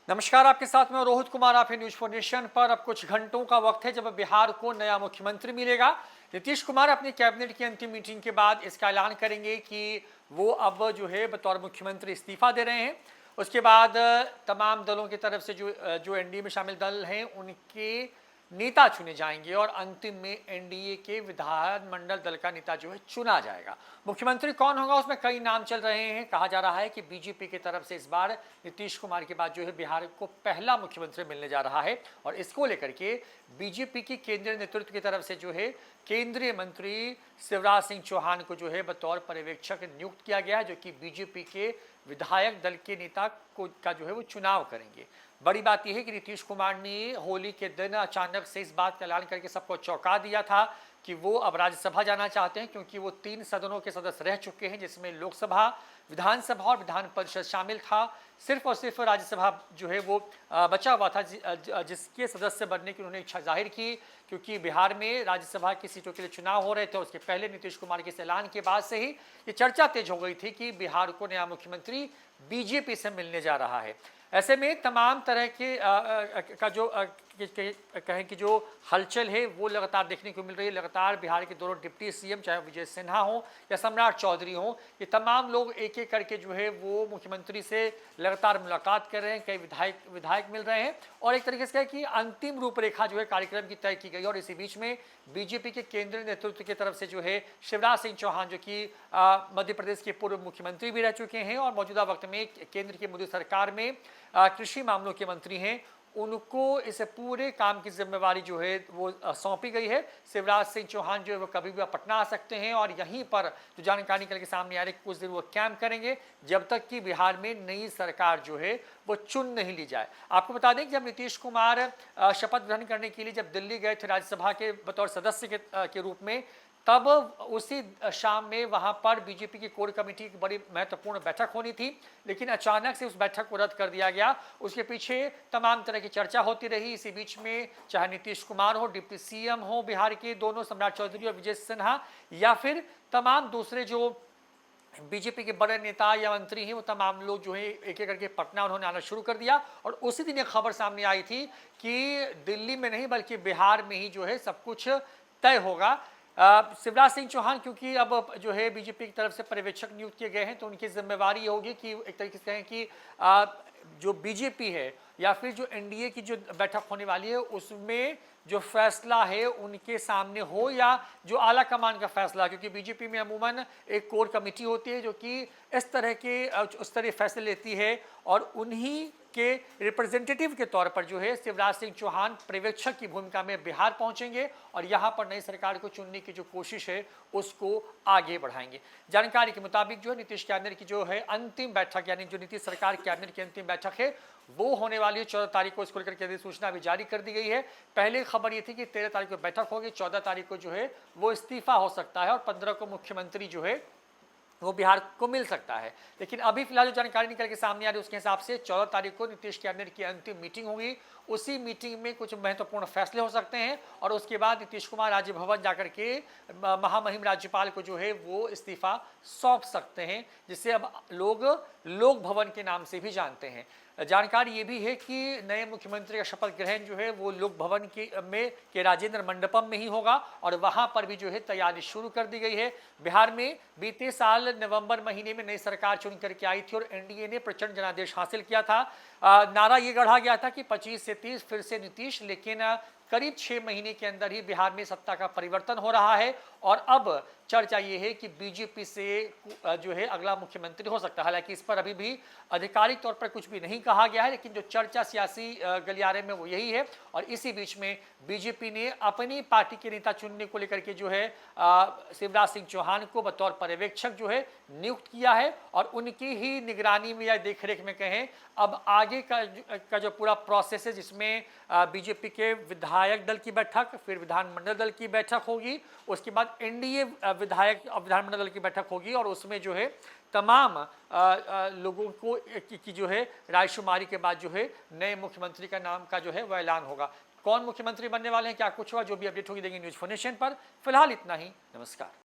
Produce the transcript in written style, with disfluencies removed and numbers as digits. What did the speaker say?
नमस्कार, आपके साथ में रोहित कुमार। आप न्यूज फॉर नेशन पर। अब कुछ घंटों का वक्त है जब बिहार को नया मुख्यमंत्री मिलेगा। नीतीश कुमार अपनी कैबिनेट की अंतिम मीटिंग के बाद इसका ऐलान करेंगे कि वो अब जो है बतौर मुख्यमंत्री इस्तीफा दे रहे हैं। उसके बाद तमाम दलों की तरफ से जो एनडीए में शामिल दल हैं उनके नेता चुने जाएंगे और अंतिम में एनडीए के विधानमंडल दल का नेता जो है चुना जाएगा। मुख्यमंत्री कौन होगा उसमें कई नाम चल रहे हैं। कहा जा रहा है कि बीजेपी की तरफ से इस बार नीतीश कुमार के बाद जो है बिहार को पहला मुख्यमंत्री मिलने जा रहा है और इसको लेकर के बीजेपी की केंद्रीय नेतृत्व की तरफ से जो है केंद्रीय मंत्री शिवराज सिंह चौहान को जो है बतौर पर्यवेक्षक नियुक्त किया गया है, जो कि बीजेपी के विधायक दल के नेता का जो है वो चुनाव करेंगे। बड़ी बात यह है कि नीतीश कुमार ने होली के दिन अचानक से इस बात का ऐलान करके सबको चौंका दिया था कि वो अब राज्यसभा जाना चाहते हैं, क्योंकि वो 3 सदनों के सदस्य रह चुके हैं, जिसमें लोकसभा, विधानसभा और विधान परिषद शामिल था। सिर्फ और सिर्फ राज्यसभा जो है वो बचा हुआ था, जिसके सदस्य बनने की उन्होंने इच्छा जाहिर की, क्योंकि बिहार में राज्यसभा की सीटों के लिए चुनाव हो रहे थे। उसके पहले नीतीश कुमार के इस ऐलान के बाद से ही ये चर्चा तेज हो गई थी कि बिहार को नया मुख्यमंत्री बीजेपी से मिलने जा रहा है। ऐसे में तमाम तरह के का जो कहें कि जो हलचल है वो लगातार देखने को मिल रही है। लगातार बिहार के दोनों डिप्टी सीएम, चाहे विजय सिन्हा हो या सम्राट चौधरी हो, ये तमाम लोग एक एक करके जो है वो मुख्यमंत्री से लगातार मुलाकात कर रहे हैं। कई विधायक मिल रहे हैं और एक तरीके से कि अंतिम रूपरेखा जो है कार्यक्रम की तय की गई। और इसी बीच में बीजेपी के केंद्रीय नेतृत्व की तरफ से जो है शिवराज सिंह चौहान, जो कि मध्य प्रदेश के पूर्व मुख्यमंत्री भी रह चुके हैं और मौजूदा वक्त में केंद्र की मोदी सरकार में कृषि मामलों के मंत्री हैं, उनको इस पूरे काम की जिम्मेवारी जो है वो सौंपी गई है। शिवराज सिंह चौहान जो है वो कभी भी पटना आ सकते हैं और यहीं पर जो जानकारी निकल के सामने आ रही है कुछ दिन वो कैंप करेंगे जब तक कि बिहार में नई सरकार जो है वो चुन नहीं ली जाए। आपको बता दें कि जब नीतीश कुमार शपथ ग्रहण करने के लिए जब दिल्ली गए थे राज्यसभा के बतौर सदस्य के रूप में, तब उसी शाम में वहां पर बीजेपी की कोर कमेटी की बड़ी महत्वपूर्ण बैठक होनी थी, लेकिन अचानक से उस बैठक को रद्द कर दिया गया। उसके पीछे तमाम तरह की चर्चा होती रही। इसी बीच में चाहे नीतीश कुमार हो, डिप्टी सीएम हो बिहार के दोनों, सम्राट चौधरी और विजय सिन्हा, या फिर तमाम दूसरे जो बीजेपी के बड़े नेता या मंत्री हैं, वो तमाम लोग जो है एक एक करके पटना उन्होंने आना शुरू कर दिया। और उसी दिन एक खबर सामने आई थी कि दिल्ली में नहीं बल्कि बिहार में ही जो है सब कुछ तय होगा। शिवराज सिंह चौहान क्योंकि अब जो है बीजेपी की तरफ से पर्यवेक्षक नियुक्त किए गए हैं, तो उनकी जिम्मेवारी ये होगी कि एक तरीके से कहें कि जो बीजेपी है या फिर जो एनडीए की जो बैठक होने वाली है उसमें जो फैसला है उनके सामने हो, या जो आला कमान का फैसला, क्योंकि बीजेपी में अमूमन एक कोर कमेटी होती है जो कि इस तरह के उस तरह फैसले लेती है और उन्हीं के रिप्रेजेंटेटिव के तौर पर जो है शिवराज सिंह चौहान पर्यवेक्षक की भूमिका में बिहार पहुंचेंगे और यहां पर नई सरकार को चुनने की जो कोशिश है उसको आगे बढ़ाएंगे। जानकारी के मुताबिक जो है नीतीश कैबिनेट की जो है अंतिम बैठक, यानी जो नीतीश सरकार कैबिनेट की अंतिम बैठक है वो होने वाली है 14 तारीख को। इसको लेकर के अधिसूचना भी जारी कर दी गई है। पहले खबर ये थी कि 13 तारीख को बैठक होगी, 14 तारीख को जो है वो इस्तीफा हो सकता है और 15 को मुख्यमंत्री जो है वो बिहार को मिल सकता है। लेकिन अभी फिलहाल जो जानकारी निकल के सामने आ रही है उसके हिसाब से 14 तारीख को नीतीश कैबिनेट की अंतिम मीटिंग होगी। उसी मीटिंग में कुछ महत्वपूर्ण फैसले हो सकते हैं और उसके बाद नीतीश कुमार राजभवन जाकर के महामहिम राज्यपाल को जो है वो इस्तीफा सौंप सकते हैं, जिसे अब लोग लोक भवन के नाम से भी जानते हैं। जानकारी ये भी है कि नए मुख्यमंत्री का शपथ ग्रहण जो है वो लोक भवन के राजेंद्र मंडपम में ही होगा और वहां पर भी जो है तैयारी शुरू कर दी गई है। बिहार में बीते साल नवंबर महीने में नई सरकार चुन करके आई थी और एनडीए ने प्रचंड जनादेश हासिल किया था। नारा ये गढ़ा गया था कि 25 से 30 फिर से नीतीश, लेकिन करीब 6 महीने के अंदर ही बिहार में सत्ता का परिवर्तन हो रहा है और अब चर्चा ये है कि बीजेपी से जो है अगला मुख्यमंत्री हो सकता है। हालांकि इस पर अभी भी आधिकारिक तौर पर कुछ भी नहीं कहा गया है, लेकिन जो चर्चा सियासी गलियारे में वो यही है। और इसी बीच में बीजेपी ने अपनी पार्टी के नेता चुनने को लेकर के जो है शिवराज सिंह चौहान को बतौर पर्यवेक्षक जो है नियुक्त किया है और उनकी ही निगरानी में या देखरेख में कहें अब आगे का जो पूरा प्रोसेस है, जिसमें बीजेपी के विधायक दल की बैठक, फिर विधानमंडल दल की बैठक होगी, उसके बाद एनडीए विधानमंडल दल की बैठक होगी और उसमें जो है तमाम लोगों को की जो है रायशुमारी के बाद जो है नए मुख्यमंत्री का नाम का जो है वह ऐलान होगा। कौन मुख्यमंत्री बनने वाले हैं, क्या कुछ हुआ, जो भी अपडेट होगी देंगे न्यूज फॉर नेशन पर। फिलहाल इतना ही। नमस्कार।